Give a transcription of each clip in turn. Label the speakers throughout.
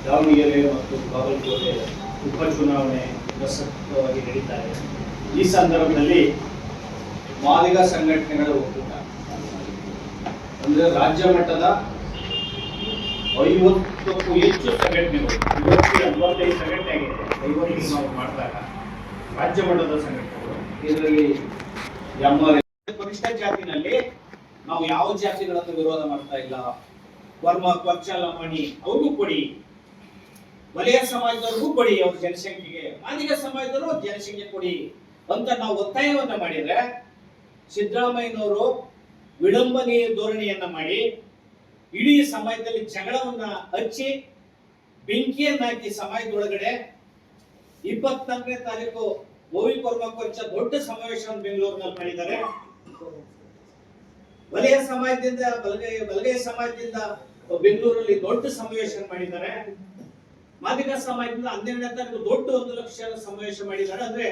Speaker 1: ದಾವಣಗೆರೆ ಮತ್ತು ಬಾಗಲಕೋಟೆ ಉಪಚುನಾವಣೆ ಪ್ರಸಕ್ತವಾಗಿ ನಡೀತಾ ಇದೆ. ಈ ಸಂದರ್ಭದಲ್ಲಿ ಮಾದಿಗ ಸಂಘಟನೆಗಳ ಒಕ್ಕೂಟ ಅಂದರೆ ರಾಜ್ಯ ಮಟ್ಟದ 50ಕ್ಕೂ ಹೆಚ್ಚು ಸಂಘಟನೆಗಳು, 45 ಸಂಘಟನೆ ಆಗಿದೆ. 50 ನಾವು ಮಾಡಿದಾಗ ರಾಜ್ಯ ಮಟ್ಟದ ಸಂಘಟನೆಗಳು, ಇದರಲ್ಲಿ ಪರಿಷ್ಠ ಜಾತಿನಲ್ಲಿ ನಾವು ಯಾವ ಜಾತಿಗಳನ್ನು ವಿರೋಧ ಮಾಡ್ತಾ ಇಲ್ಲ. ವರ್ಮ, ಕ್ವಚ, ಲಂಬಾಣಿ ಅವ್ರಿಗೂ ಕೊಡಿ, ವಲಯ ಸಮಾಜದವ್ರಿಗೂ ಕೊಡಿ, ಅವ್ರ ಜನಸಂಖ್ಯೆಗೆ, ಮಾದಿಗ ಸಮಾಜದವರು ಜನಸಂಖ್ಯೆ ಕೊಡಿ ಅಂತ ನಾವು ಒತ್ತಾಯವನ್ನ ಮಾಡಿದ್ರೆ ಸಿದ್ದರಾಮಯ್ಯನವರು ವಿಡಂಬನೆಯ ಧೋರಣೆಯನ್ನ ಮಾಡಿ ಇಡೀ ಸಮಾಜದಲ್ಲಿ ಜಗಳವನ್ನ ಹಚ್ಚಿ ಬೆಂಕಿಯನ್ನ ಹಾಕಿ ಸಮಾಜದೊಳಗಡೆ 24ನೇ ತಾರೀಕು ಓವಿ ಕೊರ್ಮಕ್ಕೊಂಚ ದೊಡ್ಡ ಸಮಾವೇಶವನ್ನು ಬೆಂಗಳೂರಿನಲ್ಲಿ ಮಾಡಿದ್ದಾರೆ. ವಲಯ ಸಮಾಜದಿಂದ ಬಲಗೈ ಸಮಾಜದಿಂದ ಬೆಂಗಳೂರಲ್ಲಿ ದೊಡ್ಡ ಸಮಾವೇಶ ಮಾಡಿದ್ದಾರೆ. ಮಾದಿಗ ಸಮಾಜದಿಂದ 12ನೇ ತಾರೀಕು ದೊಡ್ಡ 1 ಲಕ್ಷ ಸಮಾವೇಶ ಮಾಡಿದ್ದಾರೆ. ಅಂದ್ರೆ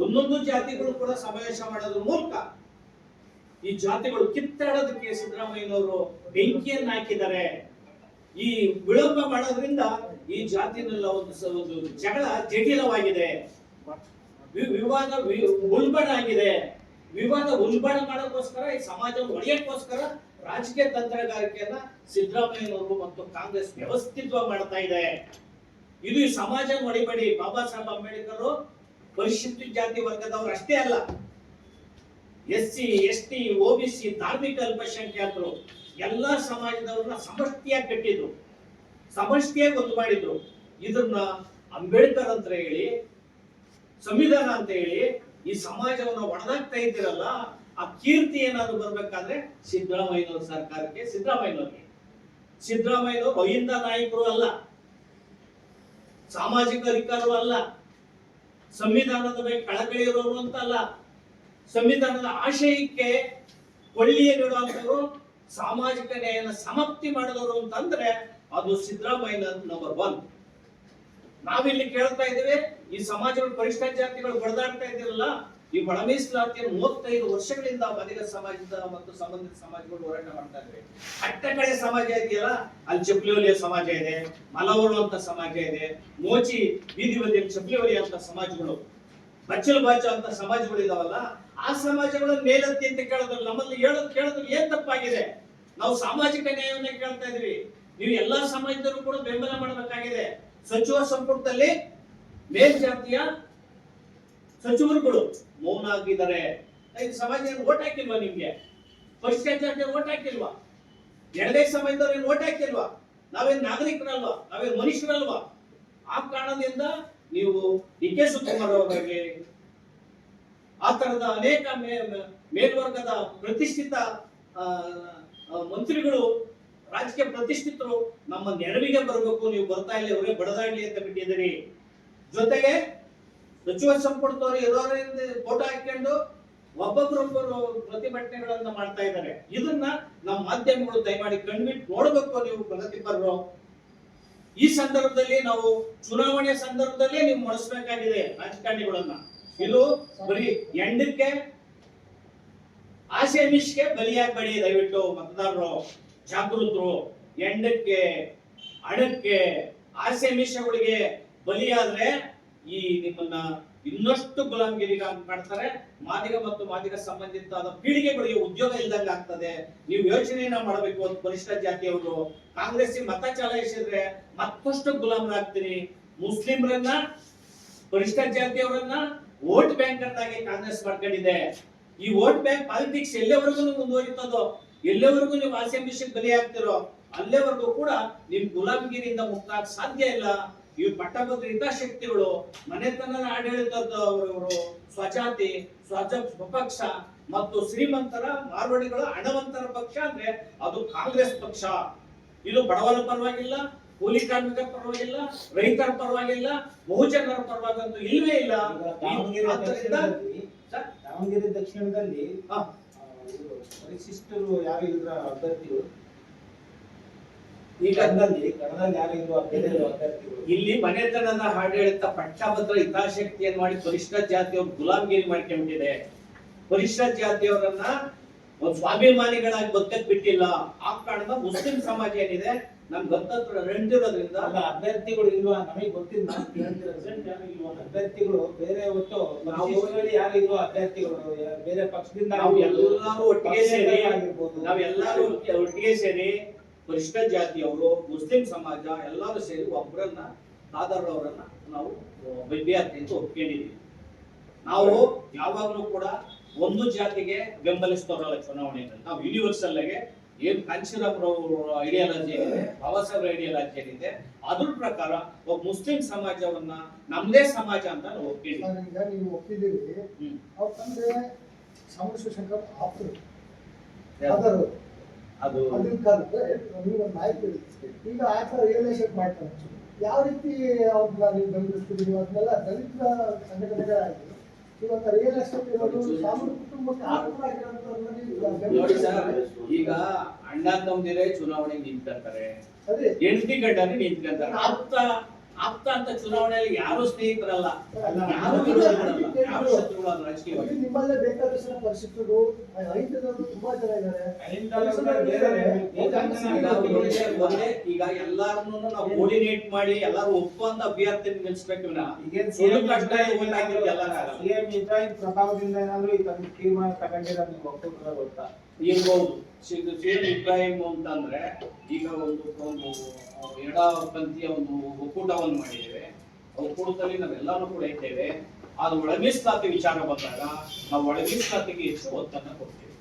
Speaker 1: ಒಂದೊಂದು ಜಾತಿಗಳು ಕೂಡ ಸಮಾವೇಶ ಮಾಡೋದ್ರ ಮೂಲಕ ಈ ಜಾತಿಗಳು ಕಿತ್ತಾಡೋದಕ್ಕೆ ಸಿದ್ದರಾಮಯ್ಯನವರು ಬೆಂಕಿಯನ್ನ ಹಾಕಿದ್ದಾರೆ. ಈ ವಿಳಂಬ ಮಾಡೋದ್ರಿಂದ ಈ ಜಾತಿನೆಲ್ಲ ಒಂದು ಜಗಳ ಜಟಿಲವಾಗಿದೆ, ವಿವಾದ ಉಲ್ಬಣ ಆಗಿದೆ. ವಿವಾದ ಉಲ್ಬಣ ಮಾಡೋಕ್ಕೋಸ್ಕರ ಈ ಸಮಾಜವನ್ನು ಒಡೆಯಕ್ಕೋಸ್ಕರ ರಾಜಕೀಯ ತಂತ್ರಗಾರಿಕೆಯನ್ನ ಸಿದ್ದರಾಮಯ್ಯನವರು ಮತ್ತು ಕಾಂಗ್ರೆಸ್ ವ್ಯವಸ್ಥಿತವಾಗಿ ಮಾಡ್ತಾ ಇದೆ. ಇದು ಈ ಸಮಾಜ ಒಡೆಬೇಡಿ. ಬಾಬಾ ಸಾಹೇಬ್ ಅಂಬೇಡ್ಕರ್ ಪರಿಶಿಷ್ಟ ಜಾತಿ ವರ್ಗದವರು ಅಷ್ಟೇ ಅಲ್ಲ, SC, ST, OBC, ಧಾರ್ಮಿಕ ಅಲ್ಪಸಂಖ್ಯಾತರು ಎಲ್ಲಾ ಸಮಾಜದವ್ರನ್ನ ಸಮಷ್ಟಿಯಾಗಿ ಕಟ್ಟಿದ್ರು, ಸಮಷ್ಟಿಯಾಗಿ ಒಂದು ಮಾಡಿದ್ರು. ಇದನ್ನ ಅಂಬೇಡ್ಕರ್ ಅಂತ ಹೇಳಿ, ಸಂವಿಧಾನ ಅಂತ ಹೇಳಿ ಈ ಸಮಾಜವನ್ನು ಒಡೆದಾಗ್ತಾ ಇದ್ದೀರಲ್ಲ, ಆ ಕೀರ್ತಿ ಏನಾದ್ರು ಬರ್ಬೇಕಾದ್ರೆ ಸಿದ್ದರಾಮಯ್ಯನವ್ರ ಸರ್ಕಾರಕ್ಕೆ, ಸಿದ್ದರಾಮಯ್ಯನವರು ಅಹಿಂದ ನಾಯಕರು ಅಲ್ಲ, ಸಾಮಾಜಿಕ ಅಧಿಕಾರರು ಅಲ್ಲ, ಸಂವಿಧಾನದ ಬಗ್ಗೆ ಕಳಕಳಿ ಇರೋರು ಅಂತ ಅಲ್ಲ, ಸಂವಿಧಾನದ ಆಶಯಕ್ಕೆ ಕೊಳ್ಳಿಯ ನೀಡುವಂತವರು, ಸಾಮಾಜಿಕ ನ್ಯಾಯನ ಸಮಾಪ್ತಿ ಮಾಡಿದವರು ಅಂತಂದ್ರೆ ಅದು ಸಿದ್ದರಾಮಯ್ಯ ನಂಬರ್ 1. ನಾವಿಲ್ಲಿ ಕೇಳ್ತಾ ಇದ್ದೇವೆ, ಈ ಸಮಾಜಗಳು ಪರಿಷ್ಠ ಜಾತಿಗಳು ಬಡದಾಡ್ತಾ ಇದ್ದೀರಲ್ಲ, ಈ ಬಡ ಮೀಸಲಾತಿಯನ್ನು 35 ವರ್ಷಗಳಿಂದ ಮಾದಿಗ ಸಮಾಜದ ಮತ್ತು ಸಂಬಂಧಿತ ಸಮಾಜಗಳು ಹೋರಾಟ ಮಾಡ್ತಾ ಇದ್ದೇವೆ. ಅಟ್ಟಕಡೆ ಸಮಾಜ ಇದೆಯಲ್ಲ, ಅಲ್ಲಿ ಚಪ್ಪಲಿ ಹೊಲಿಯೋ ಸಮಾಜ ಇದೆ, ಮಲವರು ಅಂತ ಸಮಾಜ ಇದೆ, ಮೋಚಿ ಬೀದಿ ಬದಿಯಲ್ಲಿ ಚಪ್ಪಲಿ ಹೊಲಿಯುವಂತ ಸಮಾಜಗಳು, ಬಚ್ಚಲು ಬಾಚು ಅಂತ ಸಮಾಜಗಳು ಇದಾವಲ್ಲ, ಆ ಸಮಾಜಗಳನ್ನು ಮೇಲತ್ತಿ ಅಂತ ಕೇಳೋದ್ರಲ್ಲಿ ನಮ್ಮಲ್ಲಿ ಕೇಳೋದು ಏನ್ ತಪ್ಪಾಗಿದೆ? ನಾವು ಸಾಮಾಜಿಕ ನ್ಯಾಯವನ್ನ ಕೇಳ್ತಾ ಇದೀವಿ. ನೀವು ಎಲ್ಲಾ ಸಮಾಜದಲ್ಲೂ ಕೂಡ ಬೆಂಬಲ ಮಾಡಬೇಕಾಗಿದೆ. ಸಚಿವ ಸಂಪುಟದಲ್ಲಿ ಮೇಲ್ಜಾತಿಯ ಸಚಿವರುಗಳು ಮೌನ ಆಗಿದ್ದಾರೆ. ಸಮಾಜ ಓಟ್ ಹಾಕಿಲ್ವಾ? ನಿಮ್ಗೆ ಪರಿಷ್ಠ ಜಾತಿಯ ಓಟ್ ಹಾಕಿಲ್ವಾ? ಎಡಗೈ ಸಮಾಜದವ್ರು ಏನು ಓಟ್ ಹಾಕಿಲ್ವಾ? ನಾವೇನ್ ನಾಗರಿಕರಲ್ವಾ? ನಾವೇನ್ ಮನುಷ್ಯರಲ್ವಾ? ಆ ಕಾರಣದಿಂದ ನೀವು DK ಶಿವಕುಮಾರ್ ಅವರಿಗೆ, ಆ ತರದ ಅನೇಕ ಮೇಲ್ವರ್ಗದ ಪ್ರತಿಷ್ಠಿತ ಮಂತ್ರಿಗಳು, ರಾಜಕೀಯ ಪ್ರತಿಷ್ಠಿತರು ನಮ್ಮ ನೆರವಿಗೆ ಬರಬೇಕು, ನೀವು ಬರ್ತಾ ಇಲ್ಲ, ಅವರೇ ಬಡದಾಡ್ಲಿ ಅಂತ ಬಿಟ್ಟಿದ್ದೀರಿ. ಜೊತೆಗೆ ಸಚಿವ ಸಂಪುಟದವರು ಇರೋರಿಂದ ಫೋಟೋ ಹಾಕೊಂಡು ಒಬ್ಬೊಬ್ಬರೊಬ್ಬರು ಪ್ರತಿಭಟನೆಗಳನ್ನ ಮಾಡ್ತಾ ಇದ್ದಾರೆ. ಇದನ್ನ ನಮ್ಮ ಮಾಧ್ಯಮಗಳು ದಯಮಾಡಿ ಕಣ್ಬಿಟ್ಟು ನೋಡ್ಬೇಕು. ನೀವು ಪ್ರಗತಿಪರರು ಈ ಸಂದರ್ಭದಲ್ಲಿ, ನಾವು ಚುನಾವಣೆ ಸಂದರ್ಭದಲ್ಲಿ ನೀವು ಮಾಡಿಸ್ಬೇಕಾಗಿದೆ ರಾಜಕಾರಣಿಗಳನ್ನ. ಇದು ಬರೀ ಎಂಡಕ್ಕೆ ಆಸೆ ಮಿಷ್ಗೆ ಬಲಿಯಾಗಬೇಡಿ. ದಯವಿಟ್ಟು ಮತದಾರರು ಜಾಗೃತರು. ಎಂಡಕ್ಕೆ, ಹಣಕ್ಕೆ, ಆಸೆ ಮಿಷಗಳಿಗೆ ಬಲಿಯಾದ್ರೆ ಈ ನಿಮ್ಮನ್ನ ಇನ್ನಷ್ಟು ಗುಲಾಮಗಿರಿ ಮಾಡ್ತಾರೆ. ಮಾದಿಗ ಮತ್ತು ಮಾದಿಗ ಸಂಬಂಧಿತ ಪೀಳಿಗೆಗಳಿಗೆ ಉದ್ಯೋಗ ಇಲ್ದಂಗ ಆಗ್ತದೆ. ನೀವು ಯೋಚನೆಯನ್ನ ಮಾಡಬೇಕು. ಒಂದು ಪರಿಷ್ಠ ಜಾತಿಯವರು ಕಾಂಗ್ರೆಸ್ ಮತ ಚಲಾಯಿಸಿದ್ರೆ ಮತ್ತಷ್ಟು ಗುಲಾಮರಾಗ್ತೀರಿ. ಮುಸ್ಲಿಮರನ್ನ, ಪರಿಷ್ಠ ಜಾತಿಯವರನ್ನ ವೋಟ್ ಬ್ಯಾಂಕ್ ಅಂತಾಗಿ ಕಾಂಗ್ರೆಸ್ ಮಾಡ್ಕೊಂಡಿದೆ. ಈ ವೋಟ್ ಬ್ಯಾಂಕ್ ಪಾಲಿಟಿಕ್ಸ್ ಎಲ್ಲವರೆಗೂ ಮುಂದುವರಿತದೋ, ಎಲ್ಲವರೆಗೂ ನೀವು ಆಸೆ ಮಿಷನ್ ಬಲಿ ಆಗ್ತಿರೋ, ಅಲ್ಲೇವರೆಗೂ ಕೂಡ ನಿಮ್ ಗುಲಾಮಗಿರಿಯಿಂದ ಮುಕ್ತ ಸಾಧ್ಯ ಇಲ್ಲ. ಈ ಪಟ್ಟಭದ್ರ ಹಿತಾಸಕ್ತಿಗಳು, ಮನೆತನದ ಆಡಳಿತದವರು, ಸ್ವಜಾತಿ, ಸ್ವಪಕ್ಷ ಮತ್ತು ಶ್ರೀಮಂತರ, ಮಾರ್ವಾಡಿಗಳ ಹಣವಂತರ ಪಕ್ಷ ಅಂದ್ರೆ ಅದು ಕಾಂಗ್ರೆಸ್ ಪಕ್ಷ. ಇದು ಬಡವರ ಪರವಾಗಿಲ್ಲ, ಕೂಲಿ ಕಾರ್ಮಿಕರ ಪರವಾಗಿಲ್ಲ, ರೈತರ ಪರವಾಗಿಲ್ಲ, ಬಹುಜನರ ಪರವಾಗಂತೂ ಇಲ್ವೇ ಇಲ್ಲ.
Speaker 2: ದಾವಣಗೆರೆ ದಕ್ಷಿಣದಲ್ಲಿ ಪರಿಶಿಷ್ಟರು ಯಾರು ಇದ್ರ ಅಭ್ಯರ್ಥಿಗಳು,
Speaker 1: ಈಗ
Speaker 2: ಯಾರು
Speaker 1: ಇಲ್ಲಿ ಮನೆತನದ ಆಡಳಿತ ಪಟ್ಟಭದ್ರ ಹಿತಾಸಕ್ತಿಯನ್ನು ಮಾಡಿ ಪರಿಷ್ಠ ಜಾತಿಯವ್ರ ಗುಲಾಮಗಿರಿ ಮಾಡ್ಕೊಂಡಿದೆ. ಪರಿಷ್ಠ ಜಾತಿಯವರನ್ನ ಒಂದು ಸ್ವಾಭಿಮಾನಿಗಳಾಗಿ ಬದುಕಕ್ ಬಿಟ್ಟಿಲ್ಲ. ಆ ಕಾರಣದ ಮುಸ್ಲಿಂ ಸಮಾಜ ಏನಿದೆ ನಮ್ ಗಂತತ್ರ ರೆಂಟಿರೋದ್ರಿಂದ
Speaker 2: ಅಲ್ಲ ಅಭ್ಯರ್ಥಿಗಳು ಇಲ್ವಾ ನಮಗೆ ಗೊತ್ತಿಲ್ಲ. ನಾನು ಕೇಳ್ತಿರೋದು ಯಾರು ಇಲ್ವಾ ಅಭ್ಯರ್ಥಿಗಳು ಬೇರೆ ಒಟ್ಟು ನಾವು ಯಾರು ಇಲ್ವಾ ಅಭ್ಯರ್ಥಿಗಳು ಬೇರೆ ಪಕ್ಷದಿಂದ
Speaker 1: ನಾವು ಎಲ್ಲರೂ ಒಟ್ಟಿಗೆ ಸೇರಿ
Speaker 2: ಆಗಿರ್ಬೋದು.
Speaker 1: ನಾವೆಲ್ಲರೂ ಒಟ್ಟಿಗೆ ಸೇರಿ ಪರಿಷ್ಠ ಜಾತಿಯವರು ಮುಸ್ಲಿಂ ಸಮಾಜ ಎಲ್ಲರೂ ಸೇರಿ ಒಬ್ಬರನ್ನ ಖಾದರ್ ಅವರನ್ನ ನಾವು ಅಭ್ಯರ್ಥಿ ಅಂತ ಒಪ್ಕೊಂಡಿದೀವಿ. ನಾವು ಯಾವಾಗ್ಲೂ ಕೂಡ ಒಂದು ಜಾತಿಗೆ ಬೆಂಬಲಿಸ್ತವ್ರಲ್ಲ ಚುನಾವಣೆಯಲ್ಲಿ. ನಾವು ಯೂನಿವರ್ಸಲ್ ಆಗಿ ಏನ್ ಕಾಂಚೀರಾಮ್ ಐಡಿಯಾಲಜಿ ಏನಿದೆ, ಬಾಬಾ ಸಾಹೇಬ್ರ ಐಡಿಯಾಲಜಿ ಏನಿದೆ ಅದ್ರ ಪ್ರಕಾರ ಒಬ್ಬ ಮುಸ್ಲಿಂ ಸಮಾಜವನ್ನ ನಮ್ದೇ ಸಮಾಜ ಅಂತ ನಾವು ಒಪ್ಕೊಂಡಿದ್ದೀವಿ.
Speaker 3: ಈಗ ನೀವು ಒಪ್ಪಿದ್ದೀವಿ. ಅವ್ರ ತಂದೆ ಸಾಮೂಹಿಕ ಶಿವಶಂಕರ್ ಆಪ್ತರು ಆದರು
Speaker 1: ಅದು
Speaker 3: ಅಲ್ಲಿನ ಕಾಲಕ್ಕೆ ನೀವು ಒಂದು ಮಾಹಿತಿ ಹೇಳಿದ್ರಿ. ಈಗ ಆತ ರಿಯಲ್ ಎಸ್ಟೇಟ್ ಮಾಡ್ತಾರೆ. ಯಾವ ರೀತಿ ಅವ್ರನ್ನ ನೀವು ಬೆಂಬಲಿಸ್ತಿದ್ದೀವಿ ಅದನ್ನೆಲ್ಲ ದಲಿತರ ಸಂಘಟನೆಗಳಾಗಿ ಇವತ್ತು ರಿಯಲ್ ಎಸ್ಟೇಟ್ ಇರೋದು ಸಾಮಾನ್ಯ ಕುಟುಂಬಕ್ಕೆ
Speaker 1: ನೋಡಿ ಸರ್, ಈಗ ಅಣ್ಣ ತಮ್ಮದಿರೇ ಚುನಾವಣೆಗೆ ನಿಂತ್ಕೊಂತಾರೆ,
Speaker 3: ಅದೇ
Speaker 1: ಹೆಂಡತಿ ಗಂಡನೇ ನಿಂತ್ಕೊಂತಾರೆ. ಆಪ್ತ ಅಂತ ಚುನಾವಣೆಯಲ್ಲಿ ಯಾರು ಸ್ನೇಹಿತರಲ್ಲ, ಯಾರು ವಿರೋಧಿಗಳಲ್ಲ, ಯಾರು ಶತ್ರುಗಳಲ್ಲ ರಾಜಕೀಯವಾಗಿ.
Speaker 3: ನಿಮ್ಮಲ್ಲೇ ಬೇಕಾದಷ್ಟು ಪರಿಸ್ಥಿತಿಗಳು ರೈತರು ತುಂಬಾ ಜನ ಇದ್ದಾರೆ.
Speaker 1: ಈಗ ಎಲ್ಲಾರನ್ನು ನಾವು ಕೋರ್ಡಿನೇಟ್ ಮಾಡಿ ಎಲ್ಲಾರು ಒಪ್ಪಂದ ಅಭ್ಯರ್ಥಿ ನಿಲ್ಲಿಸ್ಬೇಕು.
Speaker 2: ಸಿಎಂ ಇಬ್ರಾಹಿಂ ಪ್ರಭಾವದಿಂದ ಏನಾದ್ರು ಈ ತೀರ್ಮಾನ ತಗೊಂಡಿರೋ ನೀವು ಒಪ್ಪಿಕೊಳ್ಳೋ ಗೊತ್ತಾ?
Speaker 1: ಇರ್ಬಹುದು. ಸಿಎಂ ಇಬ್ರಾಹಿಂ ಅಂತಂದ್ರೆ ಈಗ ಒಂದು ಎಡಪಂಥೀಯ ಒಂದು ಒಕ್ಕೂಟವನ್ನು ಮಾಡಿದ್ದೇವೆ. ಒಕ್ಕೂಟದಲ್ಲಿ ನಾವೆಲ್ಲರೂ ಕೂಡ ಇದ್ದೇವೆ. ಅದು ಒಳ ಮೀಸಲಾತಿ ವಿಚಾರ ಬಂದಾಗ ನಾವು ಒಳ ಮೀಸಲಾತಿಗೆ ಹೆಚ್ಚು ಒತ್ತನ್ನು ಕೊಡ್ತೀವಿ.